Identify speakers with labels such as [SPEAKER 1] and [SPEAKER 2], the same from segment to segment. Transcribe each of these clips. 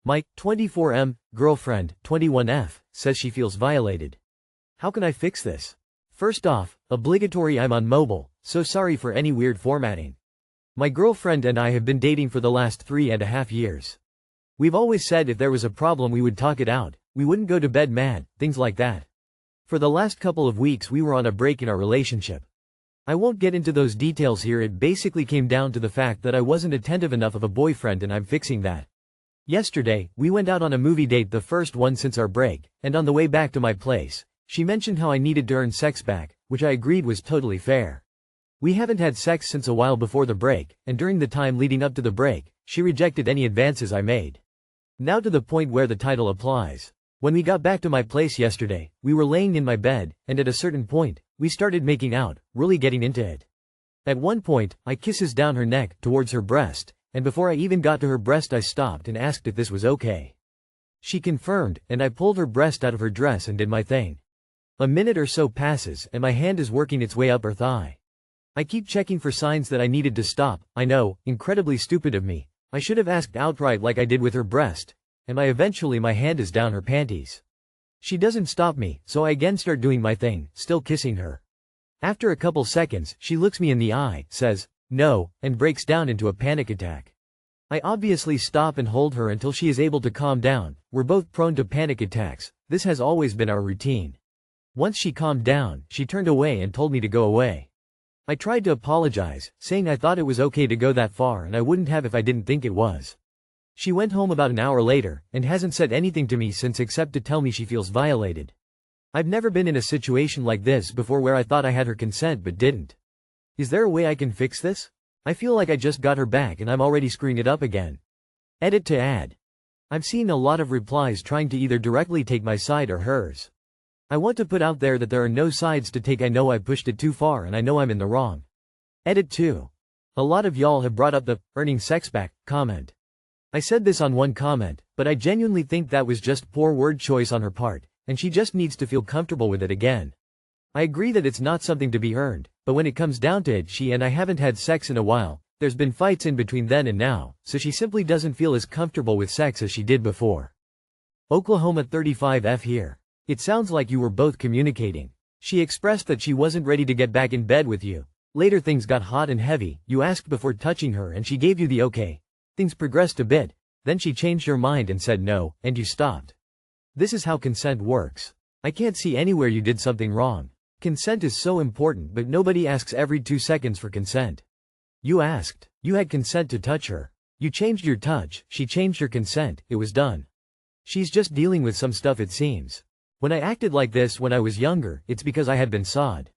[SPEAKER 1] My 24M girlfriend, 21F, says she feels violated. How can I fix this? First off, obligatory I'm on mobile, so sorry for any weird formatting. My girlfriend and I have been dating for the last 3.5 years. We've always said if there was a problem we would talk it out, we wouldn't go to bed mad, things like that. For the last couple of weeks we were on a break in our relationship. I won't get into those details here, it basically came down to the fact that I wasn't attentive enough of a boyfriend and I'm fixing that. Yesterday, we went out on a movie date, the first one since our break, and on the way back to my place, she mentioned how I needed to earn sex back, which I agreed was totally fair. We haven't had sex since a while before the break, and during the time leading up to the break, she rejected any advances I made. Now to the point where the title applies. When we got back to my place yesterday, we were laying in my bed, and at a certain point, we started making out, really getting into it. At one point, I kisses down her neck, towards her breast, and before I even got to her breast I stopped and asked if this was okay. She confirmed, and I pulled her breast out of her dress and did my thing. A minute or so passes, and my hand is working its way up her thigh. I keep checking for signs that I needed to stop. I know, incredibly stupid of me. I should have asked outright like I did with her breast, and eventually my hand is down her panties. She doesn't stop me, so I again start doing my thing, still kissing her. After a couple seconds, she looks me in the eye, says, "No," and breaks down into a panic attack. I obviously stop and hold her until she is able to calm down. We're both prone to panic attacks, this has always been our routine. Once she calmed down, she turned away and told me to go away. I tried to apologize, saying I thought it was okay to go that far and I wouldn't have if I didn't think it was. She went home about an hour later, and hasn't said anything to me since except to tell me she feels violated. I've never been in a situation like this before where I thought I had her consent but didn't. Is there a way I can fix this? I feel like I just got her back and I'm already screwing it up again. Edit to add. I've seen a lot of replies trying to either directly take my side or hers. I want to put out there that there are no sides to take. I know I pushed it too far and I know I'm in the wrong. Edit 2. A lot of y'all have brought up the earning sex back comment. I said this on one comment, but I genuinely think that was just poor word choice on her part, and she just needs to feel comfortable with it again. I agree that it's not something to be earned, but when it comes down to it, she and I haven't had sex in a while. There's been fights in between then and now, so she simply doesn't feel as comfortable with sex as she did before. Oklahoma 35F here. It sounds like you were both communicating. She expressed that she wasn't ready to get back in bed with you. Later things got hot and heavy, you asked before touching her and she gave you the okay. Things progressed a bit, then she changed her mind and said no, and you stopped. This is how consent works. I can't see anywhere you did something wrong. Consent is so important, but nobody asks every 2 seconds for consent. You asked. You had consent to touch her. You changed your touch, she changed her consent, it was done. She's just dealing with some stuff it seems. When I acted like this when I was younger, it's because I had been sawed.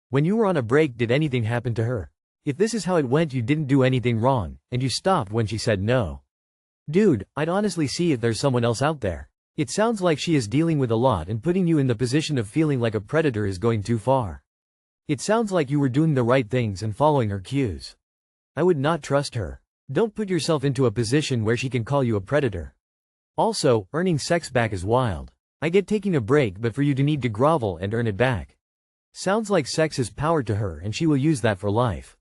[SPEAKER 1] When you were on a break, did anything happen to her? If this is how it went, you didn't do anything wrong, and you stopped when she said no. Dude, I'd honestly see if there's someone else out there. It sounds like she is dealing with a lot and putting you in the position of feeling like a predator is going too far. It sounds like you were doing the right things and following her cues. I would not trust her. Don't put yourself into a position where she can call you a predator. Also, earning sex back is wild. I get taking a break, but for you to need to grovel and earn it back. Sounds like sex is power to her and she will use that for life.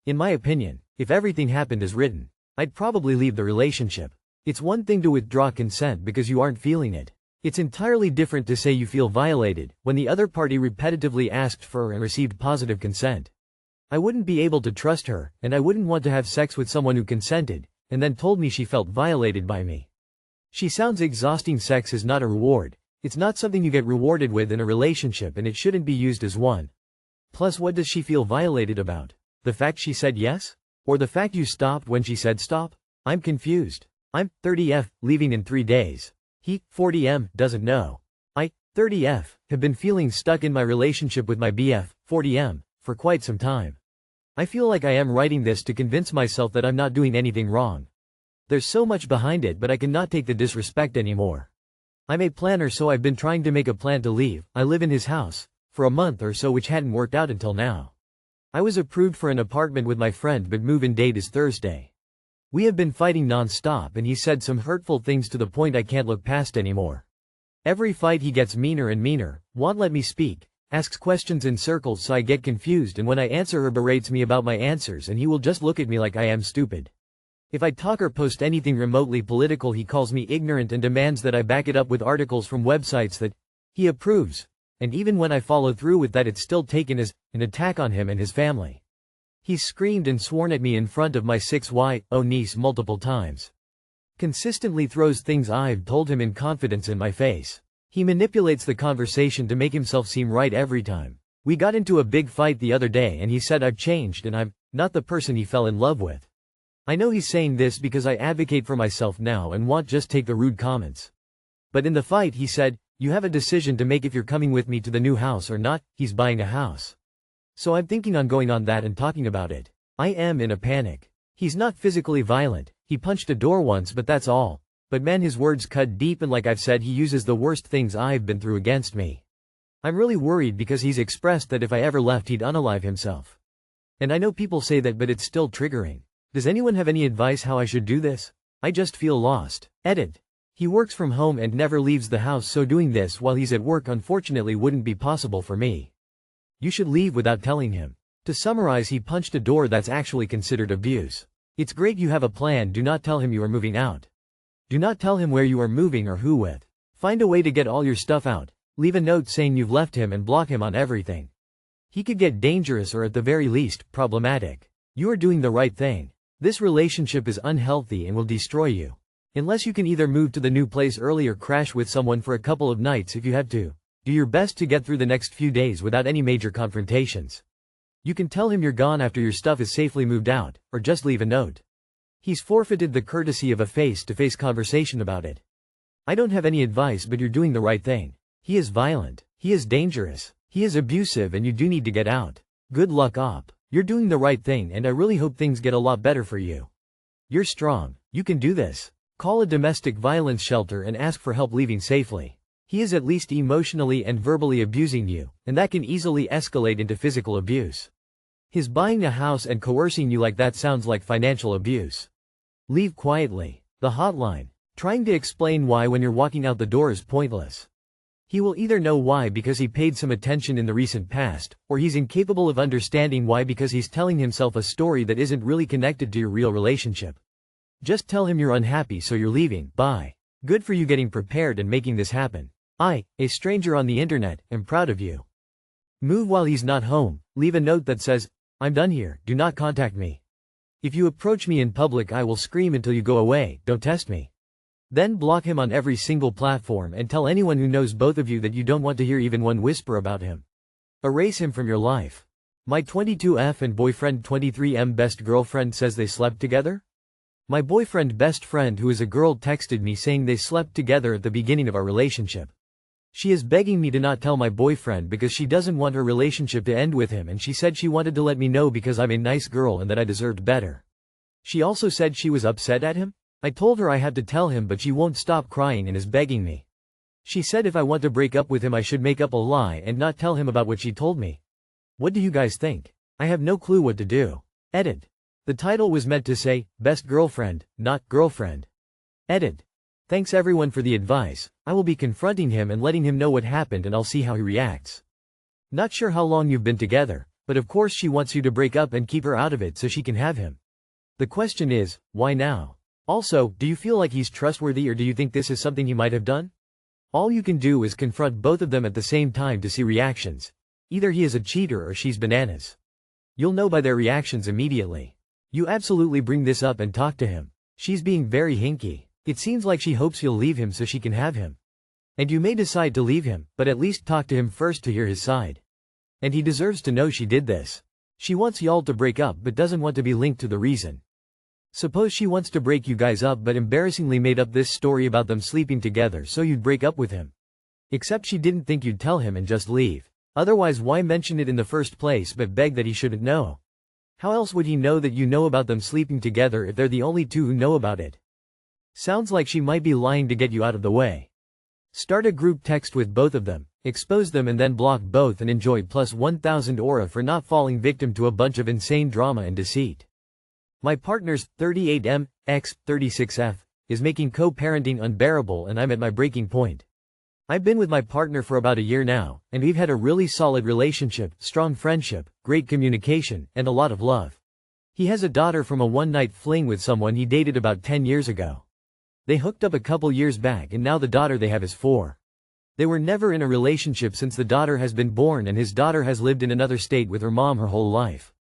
[SPEAKER 1] In my opinion, if everything happened as written, I'd probably leave the relationship. It's one thing to withdraw consent because you aren't feeling it. It's entirely different to say you feel violated when the other party repetitively asked for and received positive consent. I wouldn't be able to trust her, and I wouldn't want to have sex with someone who consented, and then told me she felt violated by me. She sounds exhausting. Sex is not a reward. It's not something you get rewarded with in a relationship, and it shouldn't be used as one. Plus, what does she feel violated about? The fact she said yes? Or the fact you stopped when she said stop? I'm confused. I'm 30F, leaving in 3 days. He, 40M, doesn't know. I, 30F, have been feeling stuck in my relationship with my BF, 40M, for quite some time. I feel like I am writing this to convince myself that I'm not doing anything wrong. There's so much behind it, but I cannot take the disrespect anymore. I'm a planner, so I've been trying to make a plan to leave. I live in his house for a month or so, which hadn't worked out until now. I was approved for an apartment with my friend, but move-in date is Thursday. We have been fighting non-stop and he said some hurtful things to the point I can't look past anymore. Every fight he gets meaner and meaner, won't let me speak, asks questions in circles so I get confused, and when I answer her berates me about my answers, and he will just look at me like I am stupid. If I talk or post anything remotely political, he calls me ignorant and demands that I back it up with articles from websites that he approves. And even when I follow through with that, it's still taken as an attack on him and his family. He's screamed and sworn at me in front of my 6-year-old niece multiple times. Consistently throws things I've told him in confidence in my face. He manipulates the conversation to make himself seem right every time. We got into a big fight the other day and he said I've changed and I'm not the person he fell in love with. I know he's saying this because I advocate for myself now and won't just take the rude comments. But in the fight he said, "You have a decision to make if you're coming with me to the new house or not." He's buying a house. So I'm thinking on going on that and talking about it. I am in a panic. He's not physically violent. He punched a door once, but that's all. But man, his words cut deep, and like I've said, he uses the worst things I've been through against me. I'm really worried because he's expressed that if I ever left he'd unalive himself. And I know people say that, but it's still triggering. Does anyone have any advice how I should do this? I just feel lost. Edit. He works from home and never leaves the house, so doing this while he's at work unfortunately wouldn't be possible for me. You should leave without telling him. To summarize, he punched a door. That's actually considered abuse. It's great you have a plan. Do not tell him you are moving out. Do not tell him where you are moving or who with. Find a way to get all your stuff out. Leave a note saying you've left him and block him on everything. He could get dangerous or at the very least, problematic. You are doing the right thing. This relationship is unhealthy and will destroy you. Unless you can either move to the new place early or crash with someone for a couple of nights if you have to. Do your best to get through the next few days without any major confrontations. You can tell him you're gone after your stuff is safely moved out, or just leave a note. He's forfeited the courtesy of a face-to-face conversation about it. I don't have any advice, but you're doing the right thing. He is violent. He is dangerous. He is abusive, and you do need to get out. Good luck, op. You're doing the right thing, and I really hope things get a lot better for you. You're strong. You can do this. Call a domestic violence shelter and ask for help leaving safely. He is at least emotionally and verbally abusing you, and that can easily escalate into physical abuse. His buying a house and coercing you like that sounds like financial abuse. Leave quietly. The hotline. Trying to explain why when you're walking out the door is pointless. He will either know why because he paid some attention in the recent past, or he's incapable of understanding why because he's telling himself a story that isn't really connected to your real relationship. Just tell him you're unhappy so you're leaving. Bye. Good for you getting prepared and making this happen. I, a stranger on the internet, am proud of you. Move while he's not home. Leave a note that says, "I'm done here, do not contact me. If you approach me in public I will scream until you go away, don't test me." Then block him on every single platform and tell anyone who knows both of you that you don't want to hear even one whisper about him. Erase him from your life. My 22F and boyfriend 23M best girlfriend says they slept together? My boyfriend best friend, who is a girl, texted me saying they slept together at the beginning of our relationship. She is begging me to not tell my boyfriend because she doesn't want her relationship to end with him, and she said she wanted to let me know because I'm a nice girl and that I deserved better. She also said she was upset at him. I told her I had to tell him, but she won't stop crying and is begging me. She said if I want to break up with him I should make up a lie and not tell him about what she told me. What do you guys think? I have no clue what to do. Edit. The title was meant to say, best girlfriend, not girlfriend. Edit. Thanks everyone for the advice. I will be confronting him and letting him know what happened, and I'll see how he reacts. Not sure how long you've been together, but of course she wants you to break up and keep her out of it so she can have him. The question is, why now? Also, do you feel like he's trustworthy, or do you think this is something he might have done? All you can do is confront both of them at the same time to see reactions. Either he is a cheater or she's bananas. You'll know by their reactions immediately. You absolutely bring this up and talk to him. She's being very hinky. It seems like she hopes you'll leave him so she can have him. And you may decide to leave him, but at least talk to him first to hear his side. And he deserves to know she did this. She wants y'all to break up but doesn't want to be linked to the reason. Suppose she wants to break you guys up but embarrassingly made up this story about them sleeping together so you'd break up with him. Except she didn't think you'd tell him and just leave. Otherwise, why mention it in the first place but beg that he shouldn't know? How else would he know that you know about them sleeping together if they're the only two who know about it? Sounds like she might be lying to get you out of the way. Start a group text with both of them, expose them, and then block both and enjoy plus 1000 aura for not falling victim to a bunch of insane drama and deceit. My partner's 38M, X, 36F, is making co-parenting unbearable and I'm at my breaking point. I've been with my partner for about a year now, and we've had a really solid relationship, strong friendship, great communication, and a lot of love. He has a daughter from a one-night fling with someone he dated about 10 years ago. They hooked up a couple years back and now the daughter they have is 4. They were never in a relationship since the daughter has been born and his daughter has lived in another state with her mom her whole life.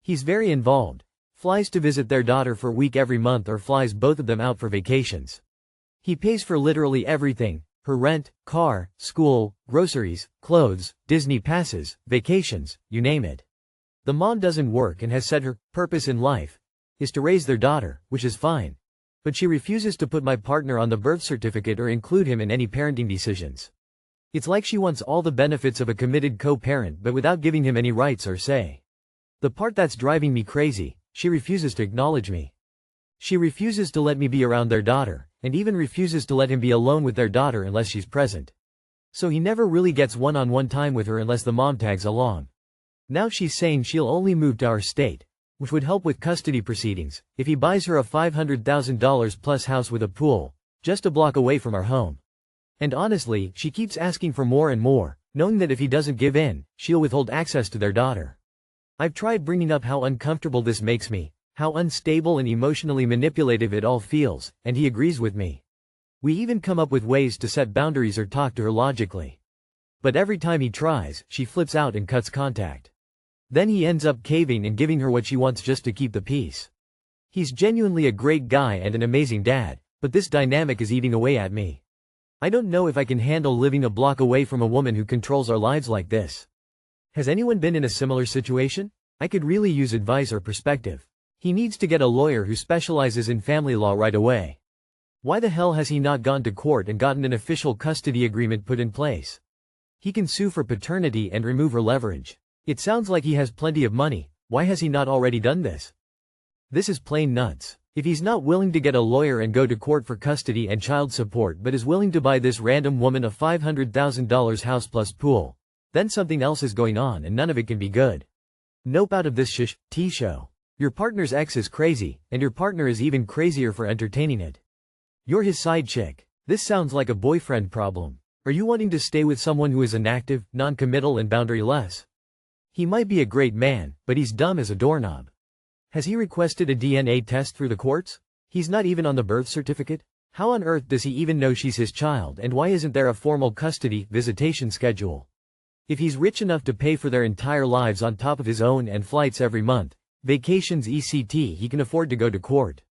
[SPEAKER 1] He's very involved. Flies to visit their daughter for a week every month or flies both of them out for vacations. He pays for literally everything: her rent, car, school, groceries, clothes, Disney passes, vacations, you name it. The mom doesn't work and has said her purpose in life is to raise their daughter, which is fine. But she refuses to put my partner on the birth certificate or include him in any parenting decisions. It's like she wants all the benefits of a committed co-parent but without giving him any rights or say. The part that's driving me crazy, she refuses to acknowledge me. She refuses to let me be around their daughter, and even refuses to let him be alone with their daughter unless she's present. So he never really gets one-on-one time with her unless the mom tags along. Now she's saying she'll only move to our state, which would help with custody proceedings, if he buys her a $500,000 plus house with a pool, just a block away from our home. And honestly, she keeps asking for more and more, knowing that if he doesn't give in, she'll withhold access to their daughter. I've tried bringing up how uncomfortable this makes me, how unstable and emotionally manipulative it all feels, and he agrees with me. We even come up with ways to set boundaries or talk to her logically. But every time he tries, she flips out and cuts contact. Then he ends up caving and giving her what she wants just to keep the peace. He's genuinely a great guy and an amazing dad, but this dynamic is eating away at me. I don't know if I can handle living a block away from a woman who controls our lives like this. Has anyone been in a similar situation? I could really use advice or perspective. He needs to get a lawyer who specializes in family law right away. Why the hell has he not gone to court and gotten an official custody agreement put in place? He can sue for paternity and remove her leverage. It sounds like he has plenty of money. Why has he not already done this? This is plain nuts. If he's not willing to get a lawyer and go to court for custody and child support but is willing to buy this random woman a $500,000 house plus pool, then something else is going on and none of it can be good. Nope, out of this tea show. Your partner's ex is crazy, and your partner is even crazier for entertaining it. You're his side chick. This sounds like a boyfriend problem. Are you wanting to stay with someone who is inactive, non-committal and boundaryless? He might be a great man, but he's dumb as a doorknob. Has he requested a DNA test through the courts? He's not even on the birth certificate? How on earth does he even know she's his child, and why isn't there a formal custody visitation schedule? If he's rich enough to pay for their entire lives on top of his own and flights every month, vacations etc., he can afford to go to court.